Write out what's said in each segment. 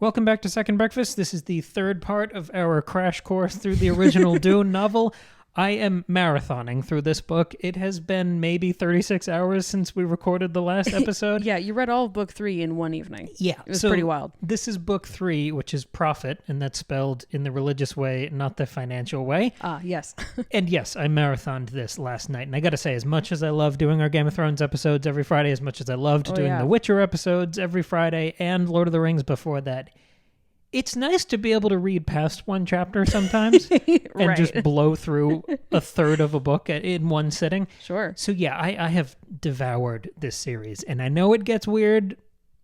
Welcome back to Second Breakfast. This is the third part of our crash course through the original Dune novel. I am marathoning through this book. It has been maybe 36 hours since we recorded the last episode. Yeah, you read all of book 3 in one evening. Yeah. It was pretty wild. This is book 3, which is Prophet, and that's spelled in the religious way, not the financial way. Yes. And yes, I marathoned this last night. And I got to say, as much as I love doing our Game of Thrones episodes every Friday, as much as I loved doing the Witcher episodes every Friday and Lord of the Rings before that, it's nice to be able to read past one chapter sometimes and just blow through a third of a book in one sitting. Sure. So yeah, I have devoured this series, and I know it gets weird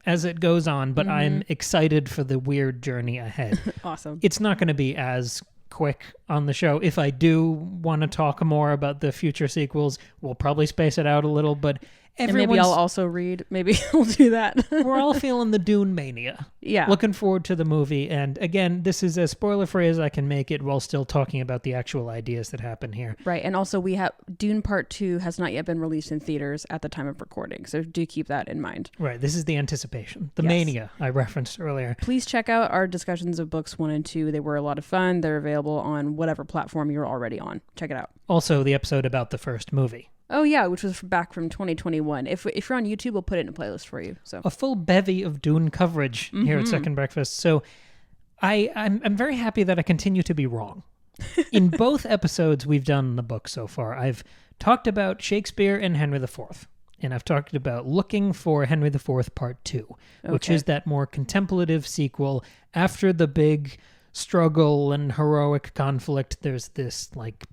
as it goes on, but I'm excited for the weird journey ahead. Awesome. It's not going to be as quick on the show. If I do want to talk more about the future sequels, we'll probably space it out a little, but and maybe I'll also read. Maybe we'll do that. We're all feeling the Dune mania. Yeah. Looking forward to the movie. And again, this is as spoiler-free as I can make it while still talking about the actual ideas that happen here. Right. And also we have Dune Part 2 has not yet been released in theaters at the time of recording. So do keep that in mind. Right. This is the anticipation. The mania I referenced earlier. Please check out our discussions of books 1 and 2. They were a lot of fun. They're available on whatever platform you're already on. Check it out. Also, the episode about the first movie. Oh, yeah, which was back from 2021. If you're on YouTube, we'll put it in a playlist for you. So a full bevy of Dune coverage here at Second Breakfast. So I'm very happy that I continue to be wrong. In both episodes we've done in the book so far, I've talked about Shakespeare and Henry IV. And I've talked about looking for Henry IV Part 2, which is that more contemplative sequel. After the big struggle and heroic conflict, there's this, like,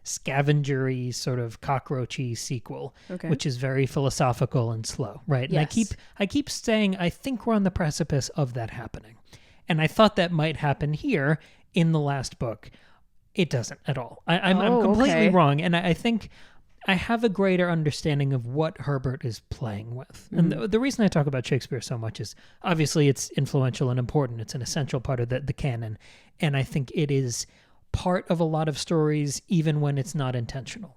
scavengery sort of cockroachy sequel, which is very philosophical and slow, right? Yes. And I keep saying I think we're on the precipice of that happening. And I thought that might happen here in the last book. It doesn't at all. I'm completely wrong. And I think I have a greater understanding of what Herbert is playing with. And the reason I talk about Shakespeare so much is obviously it's influential and important. It's an essential part of the canon. And I think it is part of a lot of stories, even when it's not intentional.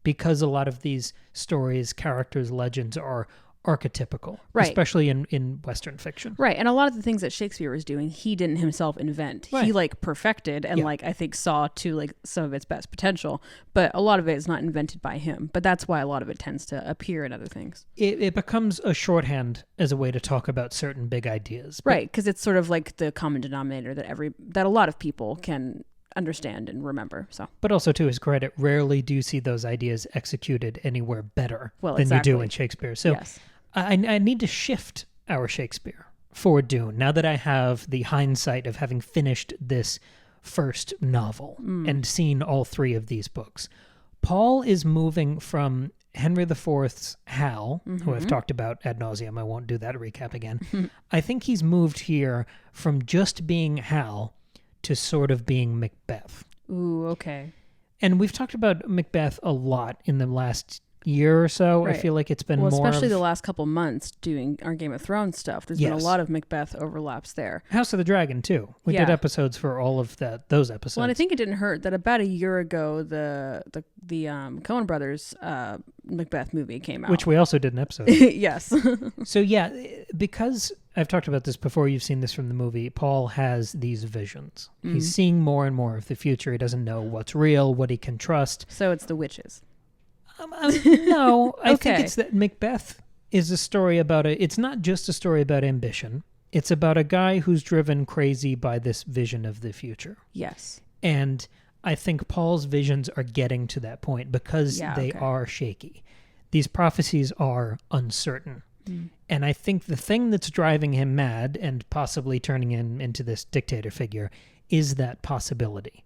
Because a lot of these stories, characters, legends are archetypical, especially in Western fiction. Right, and a lot of the things that Shakespeare was doing, he didn't himself invent. He perfected and I think saw to some of its best potential, but a lot of it is not invented by him. But that's why a lot of it tends to appear in other things. It becomes a shorthand as a way to talk about certain big ideas. Right, because it's sort of like the common denominator that a lot of people can understand and remember. But also, to his credit, rarely do you see those ideas executed anywhere better than you do in Shakespeare. So I need to shift our Shakespeare for Dune now that I have the hindsight of having finished this first novel and seen all 3 of these books. Paul is moving from Henry IV's Hal, who I've talked about ad nauseum. I won't do that recap again. I think he's moved here from just being Hal to sort of being Macbeth. Ooh, okay. And we've talked about Macbeth a lot in the last year or so. Right. I feel like it's been more especially the last couple months doing our Game of Thrones stuff. There's been a lot of Macbeth overlaps there. House of the Dragon too. We did episodes for all of those episodes. Well, and I think it didn't hurt that about a year ago the Coen Brothers Macbeth movie came out, which we also did an episode. Yes. So yeah, because I've talked about this before, you've seen this from the movie, Paul has these visions. He's seeing more and more of the future. He doesn't know what's real, what he can trust. So it's the witches. No, I think it's that Macbeth is a story about it's not just a story about ambition. It's about a guy who's driven crazy by this vision of the future. Yes. And I think Paul's visions are getting to that point because they are shaky. These prophecies are uncertain. And I think the thing that's driving him mad and possibly turning him into this dictator figure is that possibility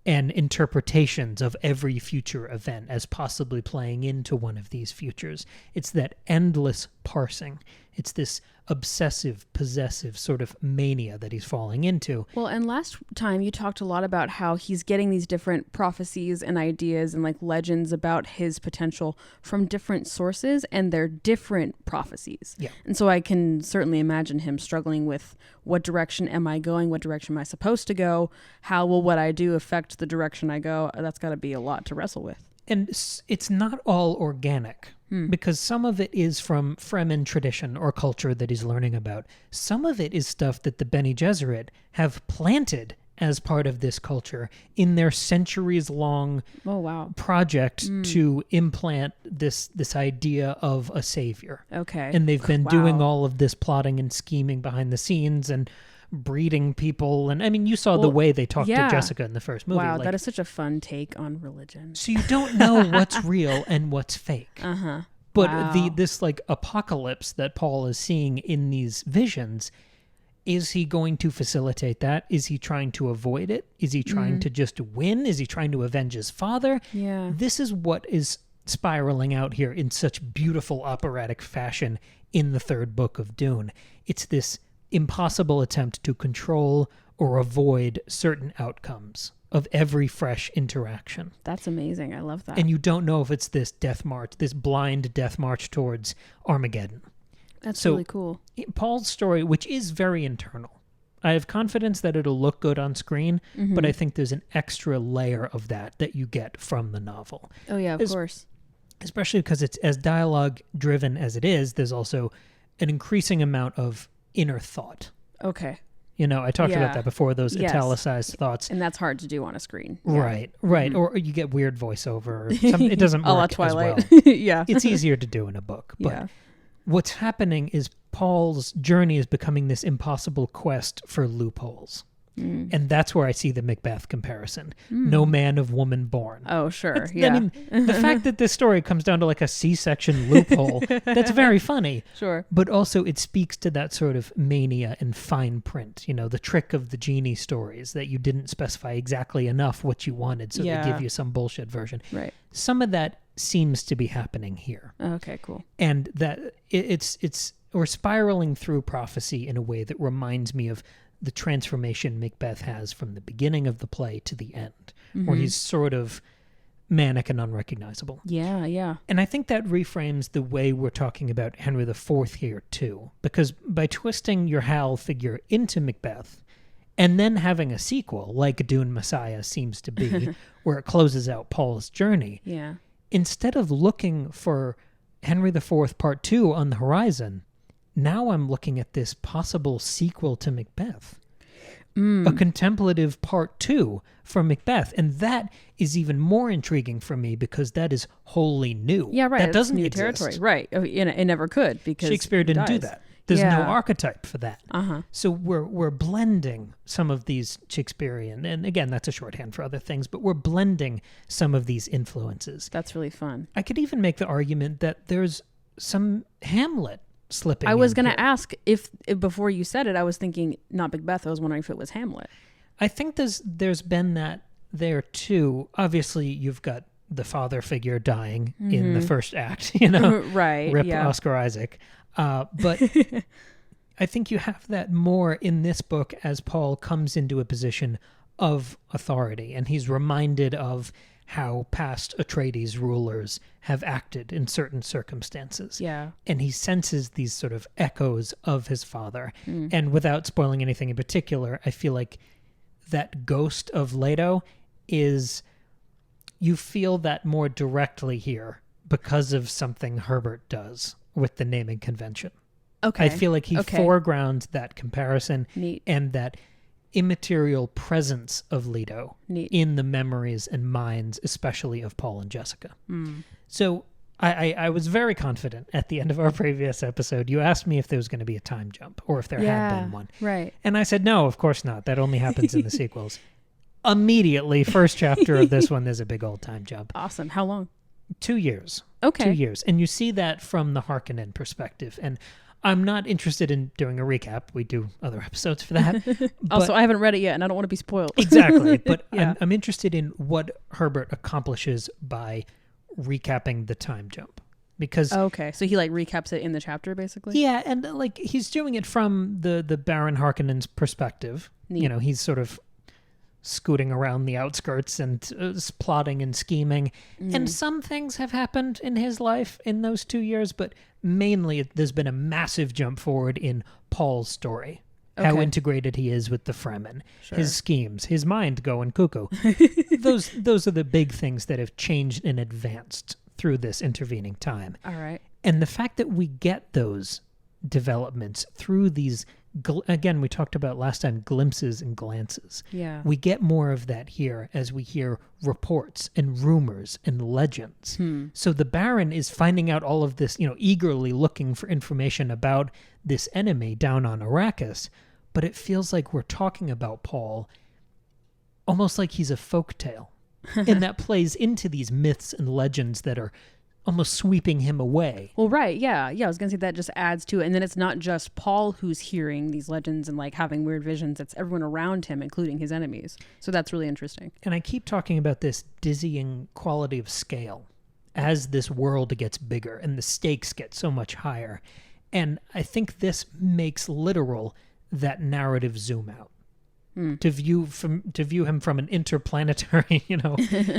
and interpretations of every future event as possibly playing into one of these futures. It's that endless parsing. It's this obsessive, possessive sort of mania that he's falling into. Well, and last time you talked a lot about how he's getting these different prophecies and ideas and legends about his potential from different sources, and they're different prophecies. Yeah. And so I can certainly imagine him struggling with what direction am I going? What direction am I supposed to go? How will what I do affect the direction I go? That's got to be a lot to wrestle with. And it's not all organic because some of it is from Fremen tradition or culture that he's learning about. Some of it is stuff that the Bene Gesserit have planted as part of this culture in their centuries-long project to implant this idea of a savior. Okay. And they've been doing all of this plotting and scheming behind the scenes and breeding people. And I mean, you saw the way they talked to Jessica in the first movie. Wow, that is such a fun take on religion. So you don't know what's real and what's fake. Uh-huh. But this like apocalypse that Paul is seeing in these visions, is he going to facilitate that? Is he trying to avoid it? Is he trying to just win? Is he trying to avenge his father? Yeah. This is what is spiraling out here in such beautiful operatic fashion in the third book of Dune. It's this impossible attempt to control or avoid certain outcomes of every fresh interaction. That's amazing. I love that. And you don't know if it's this death march, this blind death march towards Armageddon. That's really cool. Paul's story, which is very internal, I have confidence that it'll look good on screen, but I think there's an extra layer of that you get from the novel. Oh, yeah, of course. Especially because it's as dialogue-driven as it is, there's also an increasing amount of inner thought. Okay. You know, I talked about that before, those italicized thoughts. And that's hard to do on a screen. Yeah. Right. Or you get weird voiceover. It doesn't work Twilight. as well. Yeah. It's easier to do in a book. But what's happening is Paul's journey is becoming this impossible quest for loopholes. And that's where I see the Macbeth comparison. No man of woman born. Oh, sure. I mean, the fact that this story comes down to like a C-section loophole, that's very funny. Sure. But also it speaks to that sort of mania and fine print, you know, the trick of the genie stories, that you didn't specify exactly enough what you wanted, so they give you some bullshit version. Right. Some of that seems to be happening here. Okay, cool. And that we're spiraling through prophecy in a way that reminds me of the transformation Macbeth has from the beginning of the play to the end, where he's sort of manic and unrecognizable. Yeah. And I think that reframes the way we're talking about Henry IV here, too, because by twisting your Hal figure into Macbeth and then having a sequel, like Dune Messiah seems to be, where it closes out Paul's journey, instead of looking for Henry IV Part 2 on the horizon, now I'm looking at this possible sequel to Macbeth. A contemplative Part 2 from Macbeth. And that is even more intriguing for me because that is wholly new. Yeah, right. That doesn't new exist. Territory. Right. It never could because Shakespeare didn't do that. There's no archetype for that. So we're blending some of these Shakespearean, and again, that's a shorthand for other things, but we're blending some of these influences. That's really fun. I could even make the argument that there's some Hamlet slipping. I was going to ask if before you said it, I was thinking not Macbeth. I was wondering if it was Hamlet. I think there's been that there too. Obviously, you've got the father figure dying in the first act, you know, right? Rip Oscar Isaac. But I think you have that more in this book as Paul comes into a position of authority, and he's reminded of how past Atreides rulers have acted in certain circumstances. Yeah. And he senses these sort of echoes of his father. And without spoiling anything in particular, I feel like that ghost of Leto you feel that more directly here because of something Herbert does with the naming convention. Okay. I feel like he foregrounds that comparison and that immaterial presence of Leto in the memories and minds, especially of Paul and Jessica. So I was very confident at the end of our previous episode. You asked me if there was going to be a time jump or if there had been one. Right. And I said, no, of course not. That only happens in the sequels. Immediately, first chapter of this one, there's a big old time jump. Awesome. How long? 2 years. Okay. 2 years. And you see that from the Harkonnen perspective. And I'm not interested in doing a recap. We do other episodes for that. Also, I haven't read it yet, and I don't want to be spoiled. Exactly. But I'm interested in what Herbert accomplishes by recapping the time jump. Because okay, so he like recaps it in the chapter, basically? Yeah, and like he's doing it from the Baron Harkonnen's perspective. Neat. You know, he's sort of scooting around the outskirts and plotting and scheming. And some things have happened in his life in those 2 years, but mainly there's been a massive jump forward in Paul's story. Okay. How integrated he is with the Fremen, his schemes, his mind going cuckoo. Those are the big things that have changed and advanced through this intervening time. All right. And the fact that we get those developments through these, again, we talked about last time, glimpses and glances. Yeah. We get more of that here as we hear reports and rumors and legends. So the Baron is finding out all of this, eagerly looking for information about this enemy down on Arrakis. But it feels like we're talking about Paul almost like he's a folktale. And that plays into these myths and legends that are almost sweeping him away. Well, right. Yeah. I was going to say that just adds to it. And then it's not just Paul who's hearing these legends and like having weird visions. It's everyone around him, including his enemies. So that's really interesting. And I keep talking about this dizzying quality of scale as this world gets bigger and the stakes get so much higher. And I think this makes literal that narrative zoom out. To view him from an interplanetary,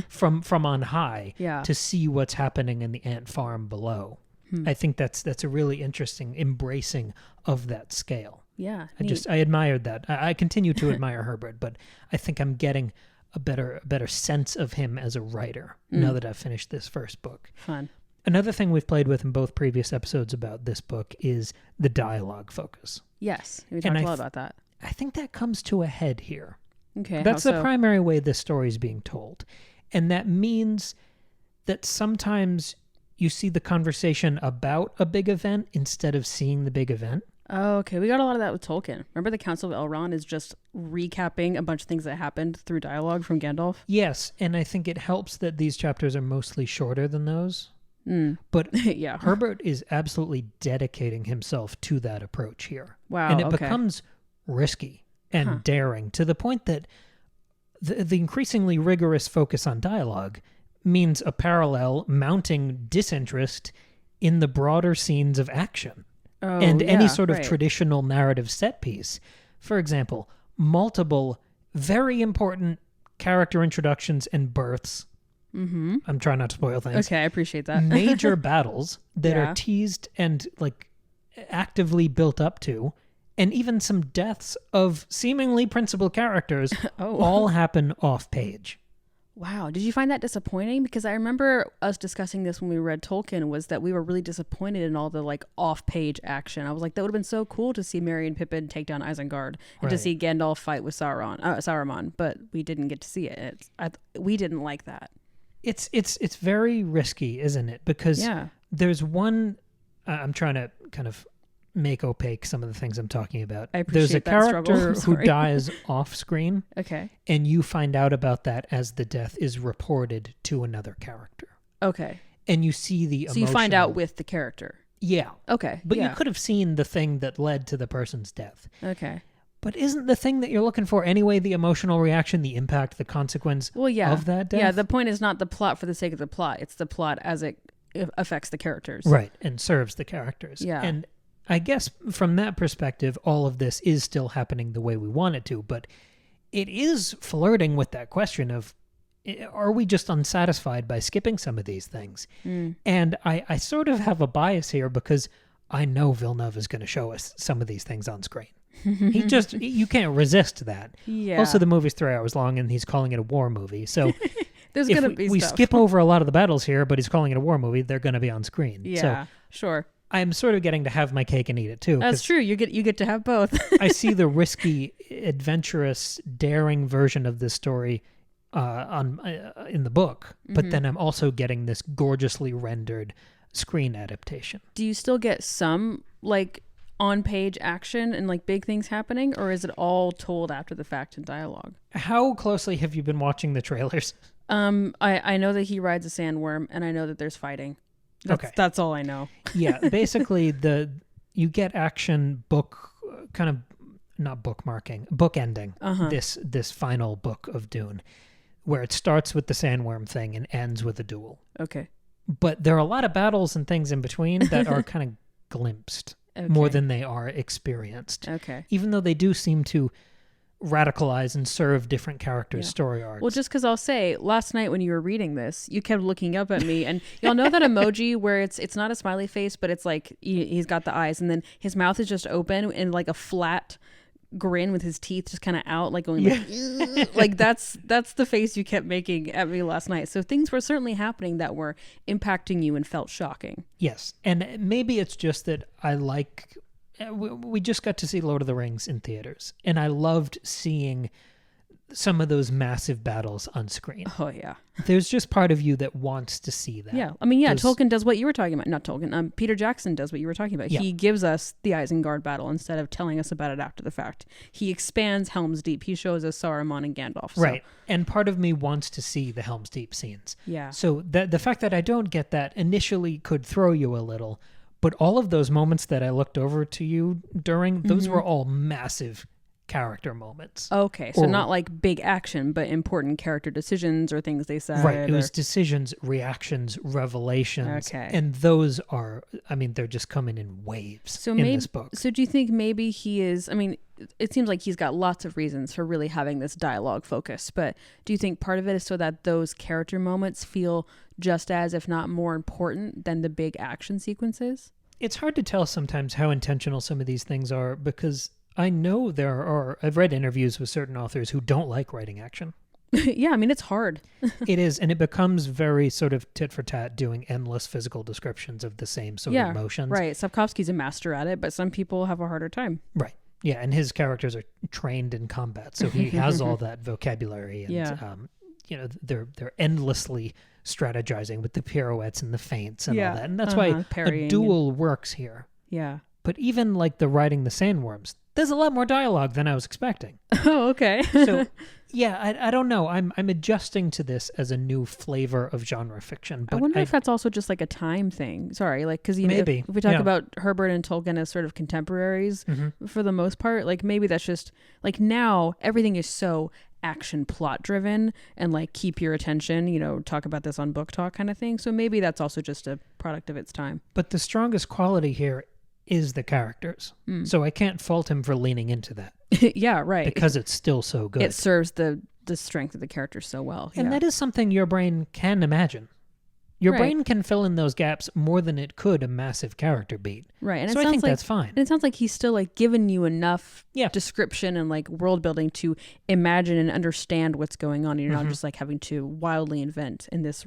from on high, to see what's happening in the ant farm below. I think that's a really interesting embracing of that scale. Yeah, I admired that. I continue to admire Herbert, but I think I'm getting a better sense of him as a writer now that I've finished this first book. Fun. Another thing we've played with in both previous episodes about this book is the dialogue focus. Yes, we talked a lot about that. I think that comes to a head here. Okay. That's the primary way this story is being told. And that means that sometimes you see the conversation about a big event instead of seeing the big event. Oh, okay. We got a lot of that with Tolkien. Remember the Council of Elrond is just recapping a bunch of things that happened through dialogue from Gandalf? Yes, and I think it helps that these chapters are mostly shorter than those. But yeah. Herbert is absolutely dedicating himself to that approach here. Wow. And it becomes risky and daring to the point that the increasingly rigorous focus on dialogue means a parallel mounting disinterest in the broader scenes of action and any sort of traditional narrative set piece. For example, multiple very important character introductions and births. I'm trying not to spoil things. Okay, I appreciate that. Major battles that are teased and like actively built up to, and even some deaths of seemingly principal characters all happen off page. Wow. Did you find that disappointing? Because I remember us discussing this when we read Tolkien, was that we were really disappointed in all the like off-page action. I was like, that would have been so cool to see Merry and Pippin take down Isengard and to see Gandalf fight with Saruman, but we didn't get to see it. We didn't like that. It's very risky, isn't it? Because there's one, I'm trying to kind of make opaque some of the things I'm talking about. There's a character who dies off screen. Okay. And you find out about that as the death is reported to another character. Okay. And you see the emotional... So you find out with the character. Yeah. Okay. But you could have seen the thing that led to the person's death. Okay. But isn't the thing that you're looking for anyway the emotional reaction, the impact, the consequence of that death? Yeah, the point is not the plot for the sake of the plot. It's the plot as it affects the characters. Right, and serves the characters. Yeah. And I guess from that perspective, all of this is still happening the way we want it to, but it is flirting with that question of, are we just unsatisfied by skipping some of these things? And I sort of have a bias here because I know Villeneuve is going to show us some of these things on screen. You can't resist that. Yeah. Also, the movie's 3 hours long and he's calling it a war movie. So there's going to be we stuff. skip over a lot of the battles here, but he's calling it a war movie, they're going to be on screen. Yeah, so sure. I'm sort of getting to have my cake and eat it too. That's true. You get to have both. I see the risky, adventurous, daring version of this story in the book, but then I'm also getting this gorgeously rendered screen adaptation. Do you still get some like on-page action and like big things happening, or is it all told after the fact in dialogue? How closely have you been watching the trailers? I know that he rides a sandworm, and I know that there's fighting. That's all I know. Yeah, basically you get action book kind of not bookmarking, bookending this final book of Dune, where it starts with the sandworm thing and ends with a duel. Okay. But there are a lot of battles and things in between that are kind of glimpsed more than they are experienced. Okay. Even though they do seem to radicalize and serve different characters' story arcs. Well, just because I'll say, last night when you were reading this, you kept looking up at me, and y'all know that emoji where it's not a smiley face, but it's like he's got the eyes, and then his mouth is just open and like a flat grin with his teeth just kind of out, like going like, like that's the face you kept making at me last night. So things were certainly happening that were impacting you and felt shocking. Yes. And maybe it's just that we just got to see Lord of the Rings in theaters, and I loved seeing some of those massive battles on screen. Oh, yeah. There's just part of you that wants to see that. Yeah. I mean, Tolkien does what you were talking about. Not Tolkien. Peter Jackson does what you were talking about. Yeah. He gives us the Isengard battle instead of telling us about it after the fact. He expands Helm's Deep. He shows us Saruman and Gandalf. So. Right. And part of me wants to see the Helm's Deep scenes. Yeah. So the fact that I don't get that initially could throw you a little, but all of those moments that I looked over to you during, those were all massive character moments. Okay, so not like big action, but important character decisions or things they said. Right, it was decisions, reactions, revelations. Okay. And those are, I mean, they're just coming in waves in this book. So do you think maybe he is, I mean, it seems like he's got lots of reasons for really having this dialogue focus, but do you think part of it is so that those character moments feel just as, if not more important than the big action sequences? It's hard to tell sometimes how intentional some of these things are, because I know I've read interviews with certain authors who don't like writing action. Yeah, I mean, it's hard. It is, and it becomes very sort of tit for tat, doing endless physical descriptions of the same sort of motions. Right. Sapkowski's a master at it, but some people have a harder time. Right. Yeah, and his characters are trained in combat, so he has all that vocabulary, and they're endlessly strategizing with the pirouettes and the feints and all that, and that's why a duel works here. Yeah. But even like the riding the sandworms, there's a lot more dialogue than I was expecting. Oh, okay. So, yeah, I don't know. I'm adjusting to this as a new flavor of genre fiction. But I wonder if that's also just like a time thing. Sorry, like because maybe if we talk about Herbert and Tolkien as sort of contemporaries for the most part, like maybe that's just like now everything is so action plot driven and like keep your attention. Talk about this on Book Talk kind of thing. So maybe that's also just a product of its time. But the strongest quality here is the characters. So I can't fault him for leaning into that. Yeah, right. Because it's still so good. It serves the strength of the characters so well. And that is something your brain can imagine. Your brain can fill in those gaps more than it could a massive character beat. Right. And so I think that's fine. And it sounds like he's still like given you enough description and like world building to imagine and understand what's going on. You're not just like having to wildly invent in this,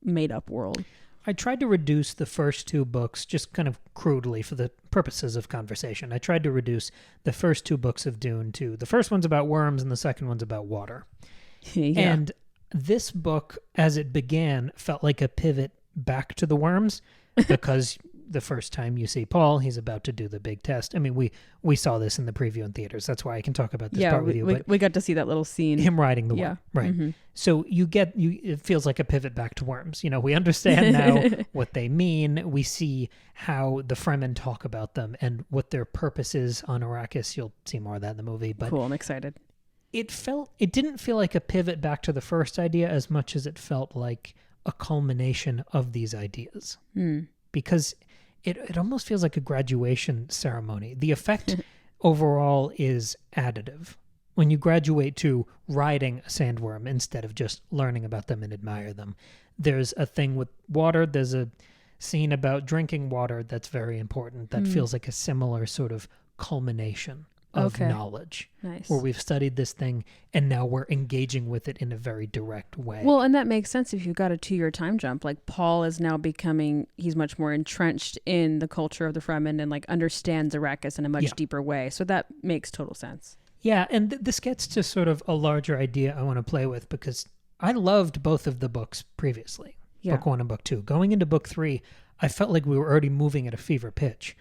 made up world. I tried to reduce the first two books, just kind of crudely for the purposes of conversation. I tried to reduce the first two books of Dune to the first one's about worms and the second one's about water. And this book, as it began, felt like a pivot back to the worms because the first time you see Paul, he's about to do the big test. I mean, we saw this in the preview in theaters. That's why I can talk about this part with you. But we got to see that little scene. Him riding the worm. Right. Mm-hmm. So it feels like a pivot back to worms. We understand now what they mean. We see how the Fremen talk about them and what their purpose is on Arrakis. You'll see more of that in the movie. But cool, I'm excited. It didn't feel like a pivot back to the first idea as much as it felt like a culmination of these ideas. Because it almost feels like a graduation ceremony. The effect overall is additive. When you graduate to riding a sandworm instead of just learning about them and admire them, there's a thing with water. There's a scene about drinking water that's very important. That feels like a similar sort of culmination of knowledge. Nice. Where we've studied this thing and now we're engaging with it in a very direct way. Well, and that makes sense if you've got a 2-year time jump. Like Paul is now he's much more entrenched in the culture of the Fremen and like understands Arrakis in a much deeper way. So that makes total sense. Yeah, and this gets to sort of a larger idea I want to play with because I loved both of the books previously. Book 1 and Book 2. Going into Book 3, I felt like we were already moving at a fever pitch.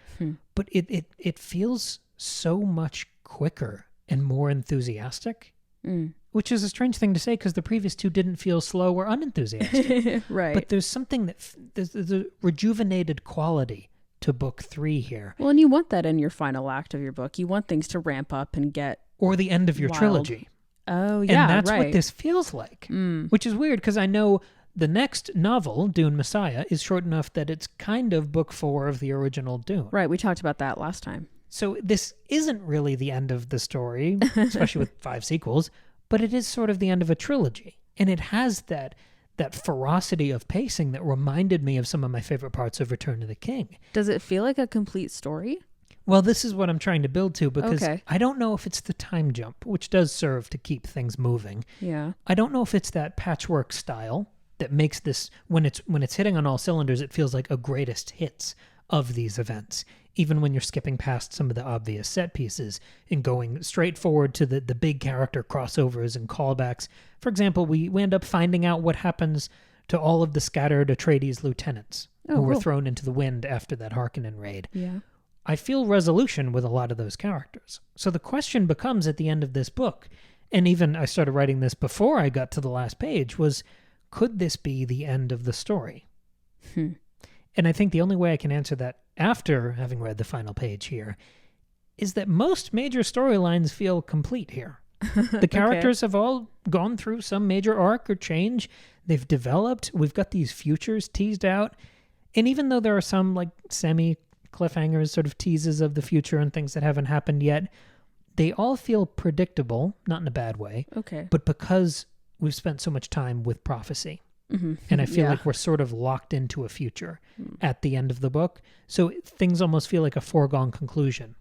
But it feels so much quicker and more enthusiastic, which is a strange thing to say because the previous two didn't feel slow or unenthusiastic. Right. But there's something there's a rejuvenated quality to Book 3 here. Well, and you want that in your final act of your book. You want things to ramp up and get or the end of your trilogy. Oh, yeah, and that's what this feels like, which is weird because I know the next novel, Dune Messiah, is short enough that it's kind of Book 4 of the original Dune. Right, we talked about that last time. So this isn't really the end of the story, especially with 5 sequels, but it is sort of the end of a trilogy. And it has that ferocity of pacing that reminded me of some of my favorite parts of Return of the King. Does it feel like a complete story? Well, this is what I'm trying to build to, because I don't know if it's the time jump, which does serve to keep things moving. Yeah. I don't know if it's that patchwork style that makes this, when it's hitting on all cylinders, it feels like a greatest hits of these events, even when you're skipping past some of the obvious set pieces and going straight forward to the big character crossovers and callbacks. For example, we end up finding out what happens to all of the scattered Atreides lieutenants who were thrown into the wind after that Harkonnen raid. Yeah. I feel resolution with a lot of those characters. So the question becomes at the end of this book, and even I started writing this before I got to the last page, was, could this be the end of the story? And I think the only way I can answer that after having read the final page here is that most major storylines feel complete here. The characters have all gone through some major arc or change. They've developed. We've got these futures teased out. And even though there are some like semi-cliffhangers, sort of teases of the future and things that haven't happened yet, they all feel predictable, not in a bad way, but because we've spent so much time with prophecy. And I feel like we're sort of locked into a future at the end of the book. So things almost feel like a foregone conclusion.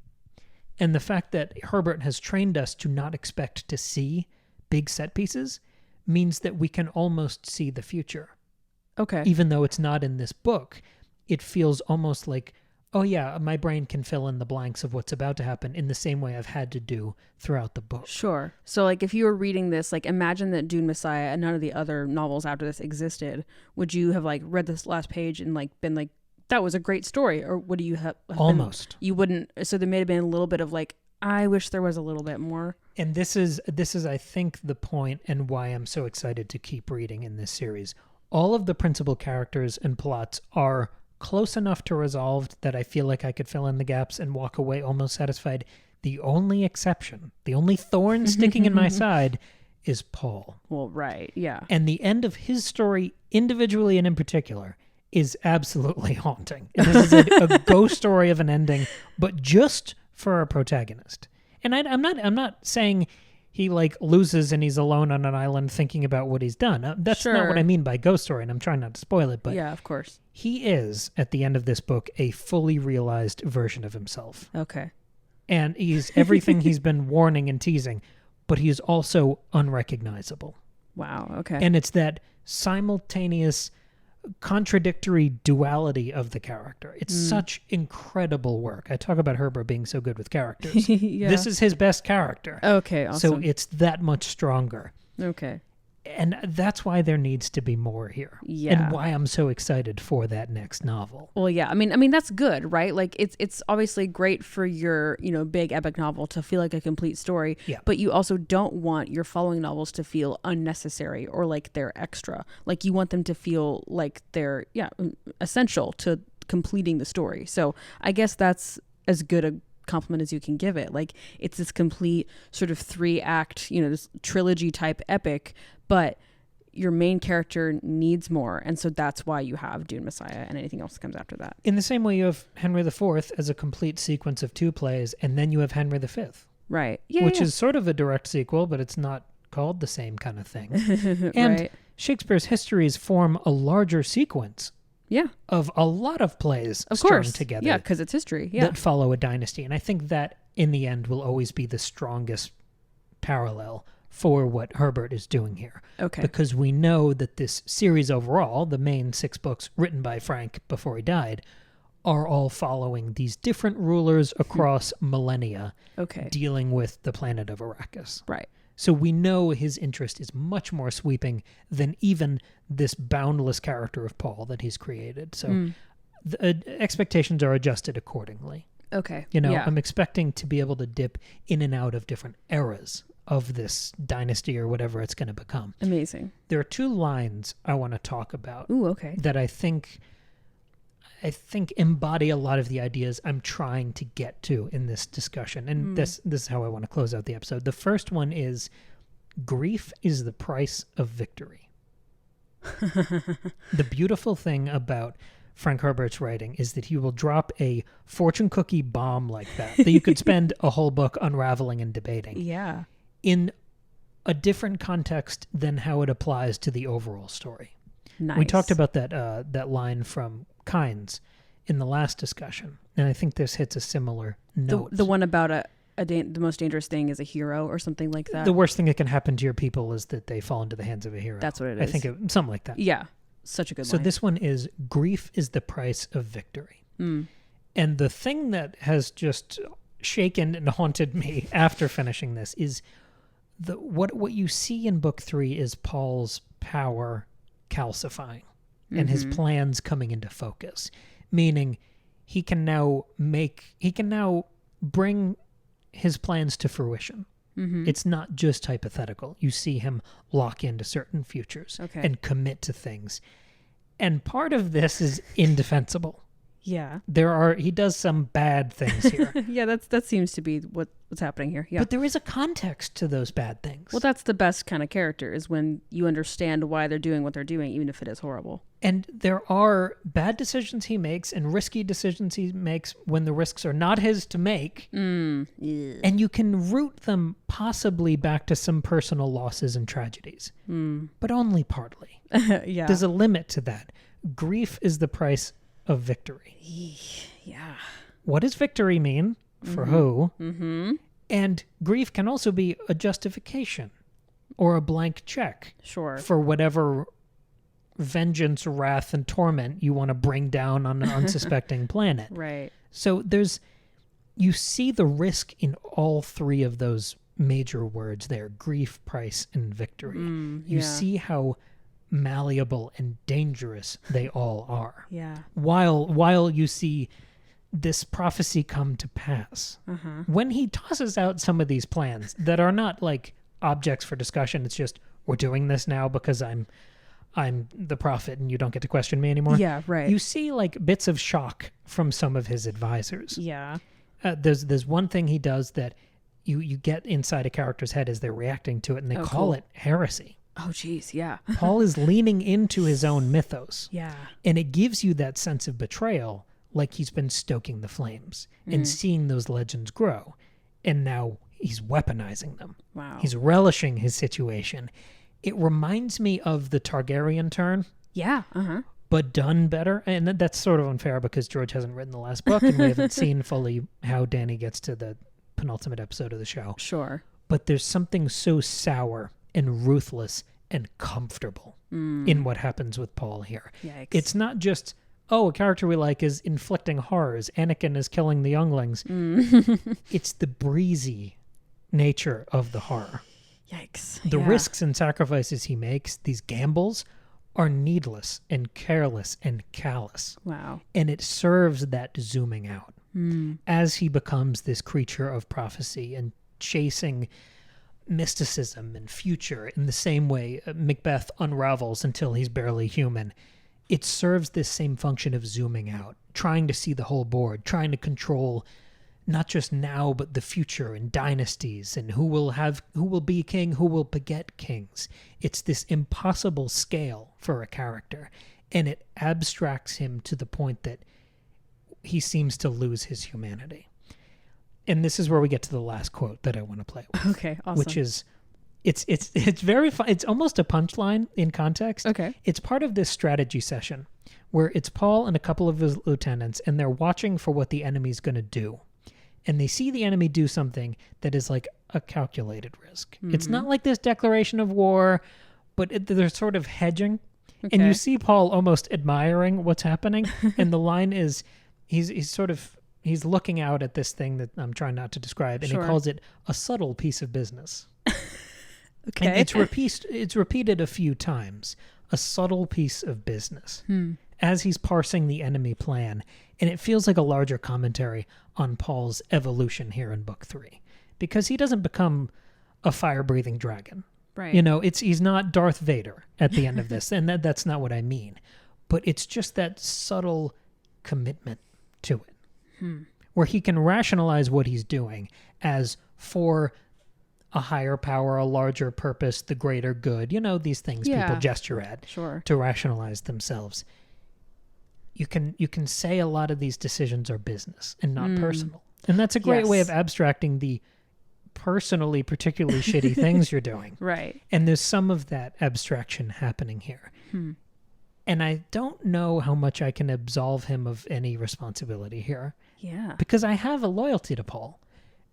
And the fact that Herbert has trained us to not expect to see big set pieces means that we can almost see the future. Even though it's not in this book, it feels almost like, oh yeah, my brain can fill in the blanks of what's about to happen in the same way I've had to do throughout the book. Sure. So like if you were reading this, like imagine that Dune Messiah and none of the other novels after this existed. Would you have like read this last page and like been like, that was a great story? Or would you have almost been, you wouldn't, so there may have been a little bit of like, I wish there was a little bit more. And this is I think the point and why I'm so excited to keep reading in this series. All of the principal characters and plots are close enough to resolved that I feel like I could fill in the gaps and walk away almost satisfied. The only exception, the only thorn sticking in my side is Paul. Well, right, yeah. And the end of his story, individually and in particular, is absolutely haunting. This is a ghost story of an ending, but just for a protagonist. And I'm not saying he like loses and he's alone on an island thinking about what he's done. That's not what I mean by ghost story, and I'm trying not to spoil it. But yeah, of course, he is at the end of this book a fully realized version of himself. And he's everything he's been warning and teasing, but he is also unrecognizable. Wow. And it's that simultaneous contradictory duality of the character. It's such incredible work. I talk about Herbert being so good with characters. This is his best character. Awesome. So it's that much stronger. And that's why there needs to be more here. And why I'm so excited for that next novel. Well, yeah. I mean that's good, right? Like it's obviously great for your, big epic novel to feel like a complete story, but you also don't want your following novels to feel unnecessary or like they're extra. Like you want them to feel like they're essential to completing the story. So I guess that's as good a compliment as you can give it. Like it's this complete sort of 3-act, this trilogy type epic, but your main character needs more, and so that's why you have Dune Messiah and anything else that comes after that. In the same way you have Henry IV as a complete sequence of 2 plays, and then you have Henry V. Right. Which is sort of a direct sequel, but it's not called the same kind of thing. And Shakespeare's histories form a larger sequence of a lot of plays strung together. Yeah, because it's history. That follow a dynasty. And I think that, in the end, will always be the strongest parallel for what Herbert is doing here. Because we know that this series overall, the main 6 books written by Frank before he died, are all following these different rulers across millennia dealing with the planet of Arrakis. Right. So we know his interest is much more sweeping than even this boundless character of Paul that he's created. So the expectations are adjusted accordingly. I'm expecting to be able to dip in and out of different eras of this dynasty or whatever it's going to become. Amazing. There are 2 lines I want to talk about that I think embody a lot of the ideas I'm trying to get to in this discussion. And this is how I want to close out the episode. The first one is, grief is the price of victory. The beautiful thing about Frank Herbert's writing is that he will drop a fortune cookie bomb like that you could spend a whole book unraveling and debating. Yeah. In a different context than how it applies to the overall story. Nice. We talked about that line from Kynes in the last discussion, And I think this hits a similar note. The one about the most dangerous thing is a hero or something like that. The worst thing that can happen to your people is that they fall into the hands of a hero. That's what it is. I think something like that. Yeah. Such a good So line. this one is grief is the price of victory. And the thing that has just shaken and haunted me after finishing this is what you see in book 3 is Paul's power calcifying and his plans coming into focus, meaning he can now bring his plans to fruition. It's not just hypothetical. You see him lock into certain futures and commit to things. And part of this is indefensible. Yeah. He does some bad things here. Yeah, that seems to be what's happening here. Yeah. But there is a context to those bad things. Well, that's the best kind of character, is when you understand why they're doing what they're doing, even if it is horrible. And there are bad decisions he makes and risky decisions he makes when the risks are not his to make. And you can root them possibly back to some personal losses and tragedies, but only partly. Yeah. There's a limit to that. Grief is the price of victory. Yeah. What does victory mean? For who? And grief can also be a justification or a blank check. Sure. For whatever vengeance, wrath, and torment you want to bring down on an unsuspecting planet. Right. So you see the risk in all 3 of those major words there: grief, price, and victory. You see how malleable and dangerous they all are. Yeah. While you see this prophecy come to pass. When he tosses out some of these plans that are not like objects for discussion, it's just, we're doing this now because I'm the prophet and you don't get to question me anymore. Yeah, right. You see like bits of shock from some of his advisors. Yeah. There's one thing he does that you get inside a character's head as they're reacting to it, and they call it heresy. Oh, geez, yeah. Paul is leaning into his own mythos. Yeah. And it gives you that sense of betrayal, like he's been stoking the flames and seeing those legends grow. And now he's weaponizing them. Wow. He's relishing his situation. It reminds me of the Targaryen turn. Yeah. But done better. And that's sort of unfair because George hasn't written the last book and we haven't seen fully how Dany gets to the penultimate episode of the show. Sure. But there's something so sour and ruthless and comfortable in what happens with Paul here. Yikes. It's not just, a character we like is inflicting horrors. Anakin is killing the younglings. It's the breezy nature of the horror. Yikes. The risks and sacrifices he makes, these gambles, are needless and careless and callous. Wow. And it serves that zooming out as he becomes this creature of prophecy and chasing mysticism and future in the same way Macbeth unravels until he's barely human. It serves this same function of zooming out, trying to see the whole board, trying to control not just now but the future and dynasties and who will be king, who will beget kings. It's this impossible scale for a character, and it abstracts him to the point that he seems to lose his humanity. And this is where we get to the last quote that I want to play with. Okay, awesome. Which is, it's very fun. It's almost a punchline in context. Okay. It's part of this strategy session where it's Paul and a couple of his lieutenants, and they're watching for what the enemy's going to do. And they see the enemy do something that is like a calculated risk. It's not like this declaration of war, but they're sort of hedging. Okay. And you see Paul almost admiring what's happening. And the line is, he's looking out at this thing that I'm trying not to describe, and he calls it a subtle piece of business. Okay. And it's repeated a few times. A subtle piece of business. As he's parsing the enemy plan. And it feels like a larger commentary on Paul's evolution here in book 3. Because he doesn't become a fire-breathing dragon. Right. He's not Darth Vader at the end of this. And that's not what I mean. But it's just that subtle commitment to it. Where he can rationalize what he's doing as for a higher power, a larger purpose, the greater good. These things people gesture at to rationalize themselves. You can say a lot of these decisions are business and not personal. And that's a great way of abstracting the personally particularly shitty things you're doing. Right. And there's some of that abstraction happening here. And I don't know how much I can absolve him of any responsibility here. Yeah. Because I have a loyalty to Paul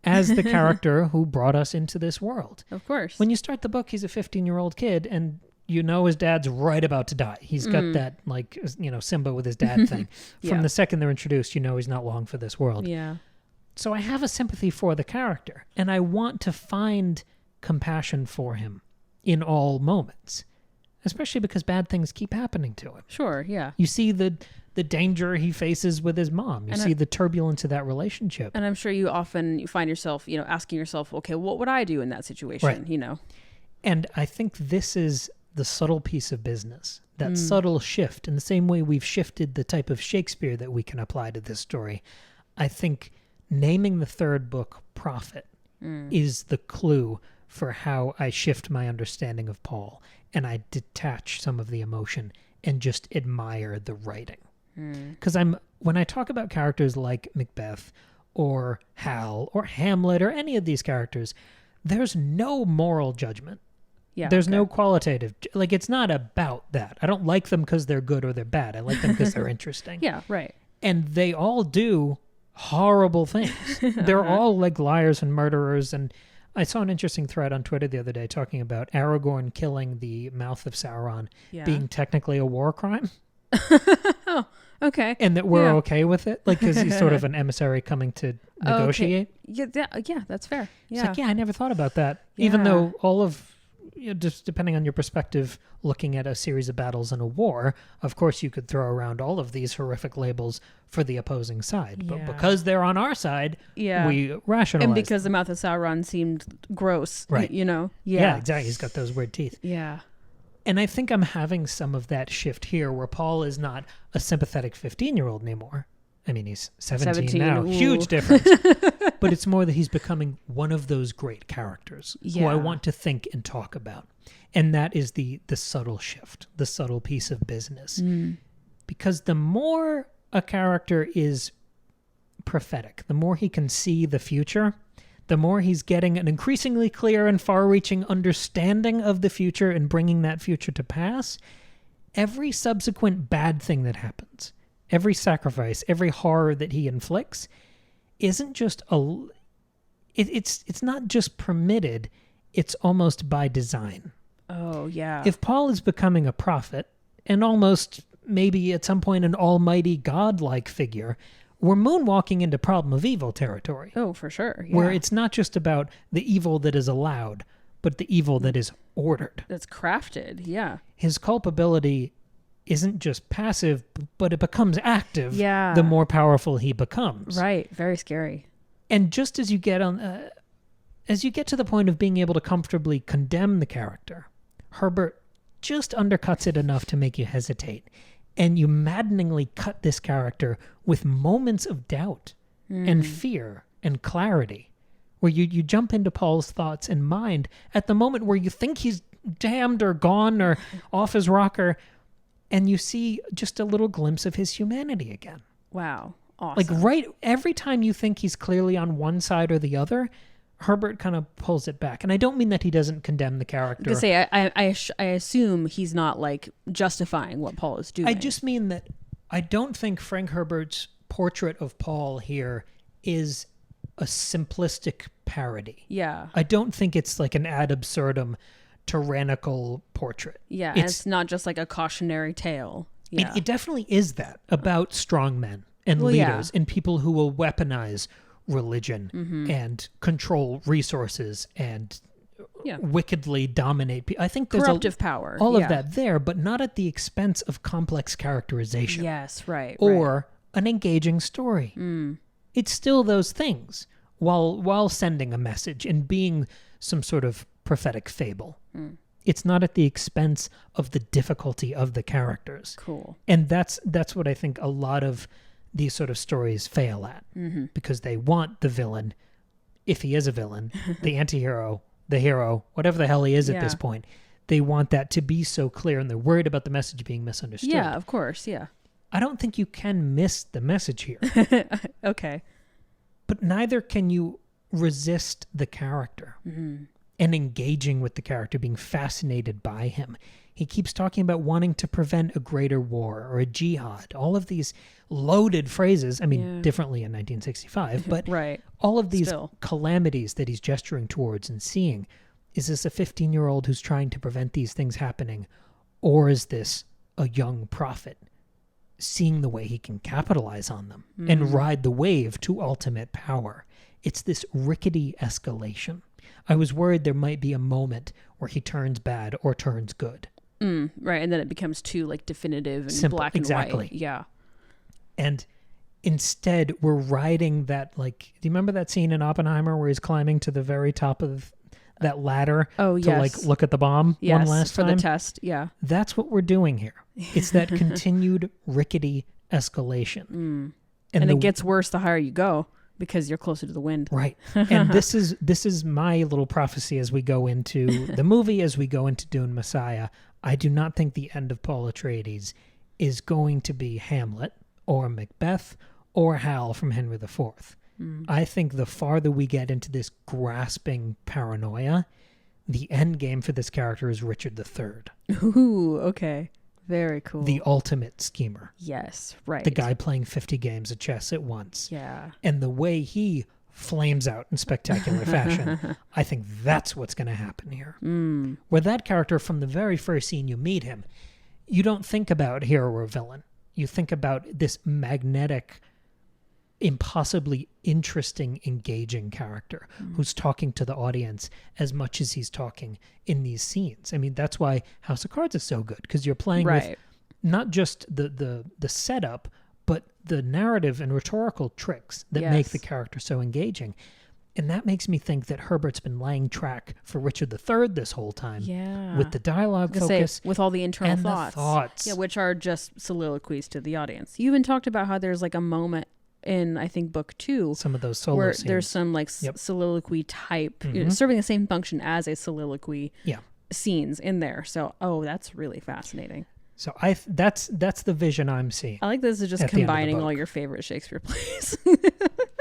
as the character who brought us into this world. Of course. When you start the book, he's a 15-year-old kid, and you know his dad's right about to die. He's got that, like, you know, Simba with his dad thing. From the second they're introduced, you know he's not long for this world. Yeah. So I have a sympathy for the character, and I want to find compassion for him in all moments, especially because bad things keep happening to him. Sure, yeah. You see the danger he faces with his mom. You see the turbulence of that relationship. And I'm sure you find yourself, you know, asking yourself, okay, what would I do in that situation, right. you know? And I think this is the subtle piece of business, that subtle shift. In the same way we've shifted the type of Shakespeare that we can apply to this story, I think naming the third book Prophet is the clue for how I shift my understanding of Paul, and I detach some of the emotion and just admire the writing. Because when I talk about characters like Macbeth or Hal or Hamlet or any of these characters, there's no moral judgment. Yeah, there's no qualitative, like, it's not about that. I don't like them because they're good or they're bad. I like them because they're interesting. Yeah, right. And they all do horrible things. They're all like liars and murderers. And I saw an interesting thread on Twitter the other day talking about Aragorn killing the mouth of Sauron being technically a war crime. Oh, okay. And that we're okay with it, like, because he's sort of an emissary coming to negotiate. Okay. Yeah, that's fair. It's like, I never thought about that. Even though all of, you know, just depending on your perspective, looking at a series of battles in a war, of course you could throw around all of these horrific labels for the opposing side. But because they're on our side, we rationalize. And because the mouth of Sauron seemed gross, right? You know? Yeah, exactly. He's got those weird teeth. Yeah. And I think I'm having some of that shift here where Paul is not a sympathetic 15-year-old anymore. I mean, he's 17 now. Ooh. Huge difference. But it's more that he's becoming one of those great characters who I want to think and talk about. And that is the subtle shift, the subtle piece of business. Because the more a character is prophetic, the more he can see the future, the more he's getting an increasingly clear and far-reaching understanding of the future and bringing that future to pass, every subsequent bad thing that happens, every sacrifice, every horror that he inflicts, isn't just it's not just permitted, it's almost by design. Oh, yeah. If Paul is becoming a prophet, and almost maybe at some point an almighty godlike figure, we're moonwalking into problem of evil territory. Oh, for sure. Yeah. Where it's not just about the evil that is allowed, but the evil that is ordered. That's crafted, yeah. His culpability isn't just passive, but it becomes active the more powerful he becomes. Right, very scary. And just as you get to the point of being able to comfortably condemn the character, Herbert just undercuts it enough to make you hesitate. And you maddeningly cut this character with moments of doubt and fear and clarity, where you jump into Paul's thoughts and mind at the moment where you think he's damned or gone or off his rocker, and you see just a little glimpse of his humanity again. Wow. Awesome. Like right every time you think he's clearly on one side or the other, Herbert kind of pulls it back. And I don't mean that he doesn't condemn the character. I assume he's not like justifying what Paul is doing. I just mean that I don't think Frank Herbert's portrait of Paul here is a simplistic parody. Yeah. I don't think it's like an ad absurdum tyrannical portrait. Yeah, it's not just like a cautionary tale. Yeah. It definitely is that about strong men and leaders and people who will weaponize religion and control resources and wickedly dominate people. I think there's corruptive power. All of that there, but not at the expense of complex characterization. Yes, right. Or an engaging story. It's still those things while sending a message and being some sort of prophetic fable. It's not at the expense of the difficulty of the characters. Cool. And that's what I think a lot of these sort of stories fail at, because they want the villain, if he is a villain, the anti-hero, the hero, whatever the hell he is at this point, they want that to be so clear, and they're worried about the message being misunderstood. Yeah, of course, yeah. I don't think you can miss the message here. Okay. But neither can you resist the character. and engaging with the character, being fascinated by him. He keeps talking about wanting to prevent a greater war or a jihad. All of these loaded phrases, I mean, differently in 1965, but right. all of these calamities that he's gesturing towards and seeing. Is this a 15-year-old who's trying to prevent these things happening? Or is this a young prophet seeing the way he can capitalize on them and ride the wave to ultimate power? It's this rickety escalation. I was worried there might be a moment where he turns bad or turns good. Right, and then it becomes too like definitive and simple, black and white. Yeah. And instead, we're riding that, like, do you remember that scene in Oppenheimer where he's climbing to the very top of that ladder to like look at the bomb one last time? For the test, yeah. That's what we're doing here. It's that continued rickety escalation. And it gets worse the higher you go because you're closer to the wind. Right. And this is my little prophecy as we go into the movie, as we go into Dune Messiah. I do not think the end of Paul Atreides is going to be Hamlet or Macbeth or Hal from Henry IV. I think the farther we get into this grasping paranoia, the end game for this character is Richard III. Ooh, okay. Very cool. The ultimate schemer. Yes, right. The guy playing 50 games of chess at once. Yeah. And the way he flames out in spectacular fashion, I think that's what's going to happen here. Where that character, from the very first scene you meet him, you don't think about hero or villain. You think about this magnetic, impossibly interesting, engaging character who's talking to the audience as much as he's talking in these scenes. I mean, that's why House of Cards is so good, because you're playing with not just the setup, but the narrative and rhetorical tricks that make the character so engaging. And that makes me think that Herbert's been laying track for Richard III this whole time. Yeah. With the dialogue focus. With all the internal and thoughts. The thoughts. Yeah, which are just soliloquies to the audience. You even talked about how there's like a moment in, I think, book 2. Some of those solo where scenes. There's some like soliloquy type, serving the same function as a soliloquy scenes in there. So, that's really fascinating. So that's the vision I'm seeing. I like this is just combining all your favorite Shakespeare plays.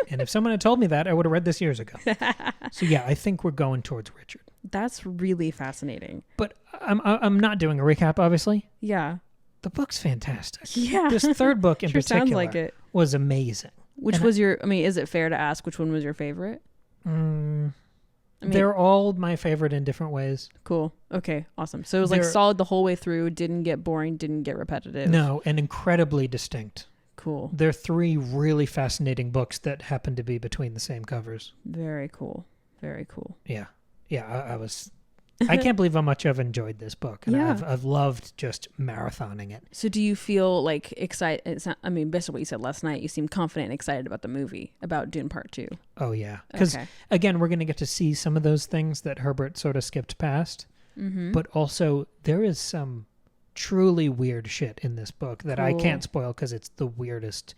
And if someone had told me that, I would have read this years ago. So yeah, I think we're going towards Richard. That's really fascinating. But I'm not doing a recap, obviously. Yeah. The book's fantastic. Yeah. This third book in particular sounds like it. Was amazing. Which was is it fair to ask which one was your favorite? They're all my favorite in different ways. Cool. Okay. Awesome. So it was like solid the whole way through. Didn't get boring. Didn't get repetitive. No, and incredibly distinct. Cool. They're 3 really fascinating books that happen to be between the same covers. Very cool. Very cool. Yeah. Yeah. I can't believe how much I've enjoyed this book. And I've loved just marathoning it. So do you feel like excited? Based on what you said last night, you seem confident and excited about the movie, about Dune Part 2. Oh, yeah. Because, again, we're going to get to see some of those things that Herbert sort of skipped past. But also, there is some truly weird shit in this book that I can't spoil because it's the weirdest.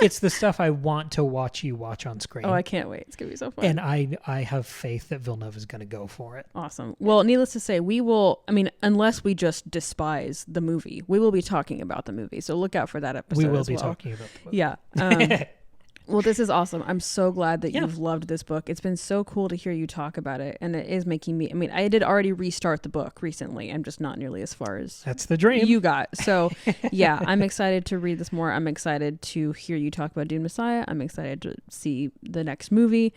It's the stuff I want to watch you watch on screen. Oh, I can't wait. It's going to be so fun. And I have faith that Villeneuve is going to go for it. Awesome. Well, needless to say, we will, unless we just despise the movie, we will be talking about the movie. So look out for that episode. We will be talking about the movie. Yeah. Well, this is awesome. I'm so glad that you've loved this book. It's been so cool to hear you talk about it. And it is making me, I did already restart the book recently. I'm just not nearly as far as that's the dream you got. So yeah, I'm excited to read this more. I'm excited to hear you talk about Dune Messiah. I'm excited to see the next movie.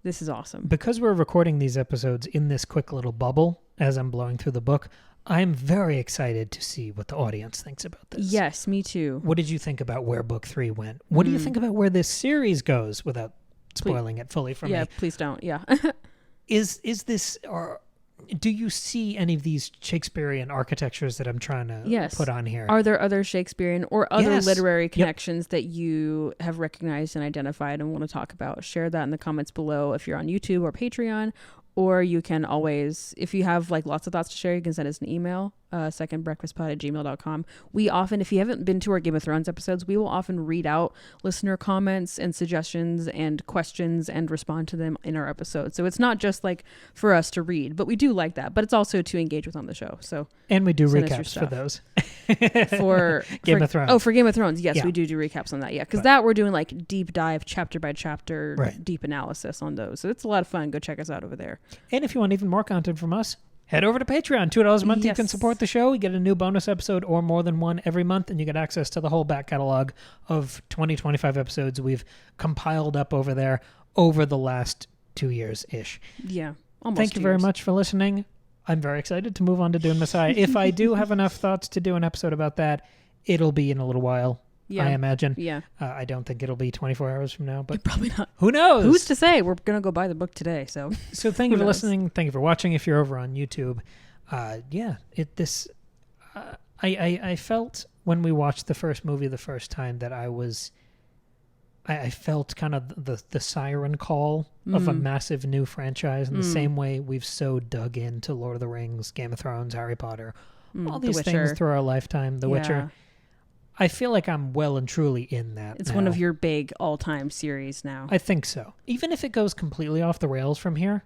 This is awesome. Because we're recording these episodes in this quick little bubble as I'm blowing through the book, I'm very excited to see what the audience thinks about this. Yes, me too. What did you think about where book 3 went? What do you think about where this series goes without spoiling it fully for me? Yeah, please don't. Yeah. Is this, or do you see any of these Shakespearean architectures that I'm trying to put on here? Are there other Shakespearean or other literary connections that you have recognized and identified and want to talk about? Share that in the comments below if you're on YouTube or Patreon. Or you can always, if you have like lots of thoughts to share, you can send us an email secondbreakfastpod@gmail.com. We often, if you haven't been to our Game of Thrones episodes, we will often read out listener comments and suggestions and questions and respond to them in our episodes. So it's not just like for us to read, but we do like that. But it's also to engage with on the show. So and we do recaps for those. for Game of Thrones. Oh, for Game of Thrones, yes, we do recaps on that. Yeah, because that we're doing like deep dive, chapter by chapter, deep analysis on those. So it's a lot of fun. Go check us out over there. And if you want even more content from us, head over to Patreon. $2 a month. You can support the show. You get a new bonus episode or more than one every month, and you get access to the whole back catalog of 25 episodes we've compiled up over there over the last 2 years-ish. Yeah, almost. Thank you very much for listening. I'm very excited to move on to Dune Messiah. If I do have enough thoughts to do an episode about that, it'll be in a little while. Yeah. I imagine. Yeah. I don't think it'll be 24 hours from now, but probably not. Who knows? Who's to say? We're going to go buy the book today. So thank you for listening. Thank you for watching. If you're over on YouTube, I felt when we watched the first movie the first time that I felt kind of the siren call of a massive new franchise in the same way we've so dug into Lord of the Rings, Game of Thrones, Harry Potter, all these things through our lifetime, The Witcher. I feel like I'm well and truly in that. It's one of your big all-time series now. I think so. Even if it goes completely off the rails from here,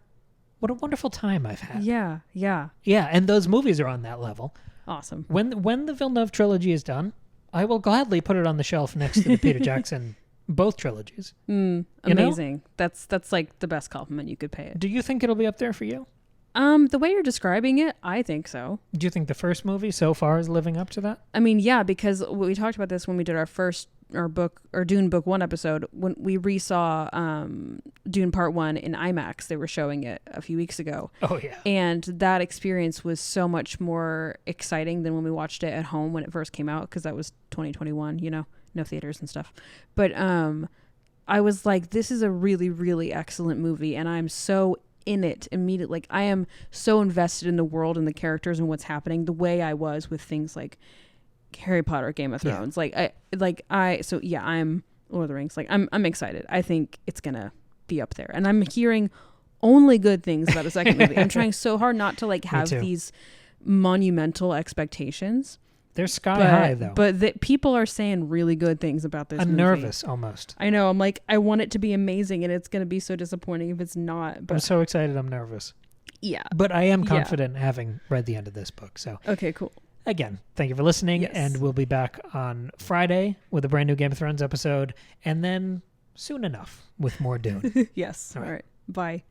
what a wonderful time I've had. Yeah. Yeah, and those movies are on that level. Awesome. When the Villeneuve trilogy is done, I will gladly put it on the shelf next to the Peter Jackson both trilogies. Amazing. That's like the best compliment you could pay it. Do you think it'll be up there for you? The way you're describing it, I think so. Do you think the first movie so far is living up to that? I mean, yeah, because we talked about this when we did our Dune Book 1 episode, when we resaw Dune Part 1 in IMAX. They were showing it a few weeks ago. Oh, yeah. And that experience was so much more exciting than when we watched it at home when it first came out, because that was 2021, no theaters and stuff. But I was like, this is a really, really excellent movie, and I'm so in it immediately. Like, I am so invested in the world and the characters and what's happening, the way I was with things like Harry Potter, Game of Thrones. I'm Lord of the Rings. Like, I'm excited. I think it's gonna be up there, and I'm hearing only good things about the second movie. I'm trying so hard not to have these monumental expectations. They're sky high, though. But people are saying really good things about this movie. I'm nervous, almost. I know. I'm like, I want it to be amazing, and it's going to be so disappointing if it's not. But I'm so excited. I'm nervous. Yeah. But I am confident having read the end of this book. So okay, cool. Again, thank you for listening, and we'll be back on Friday with a brand new Game of Thrones episode, and then soon enough with more Dune. Yes. All right. Bye.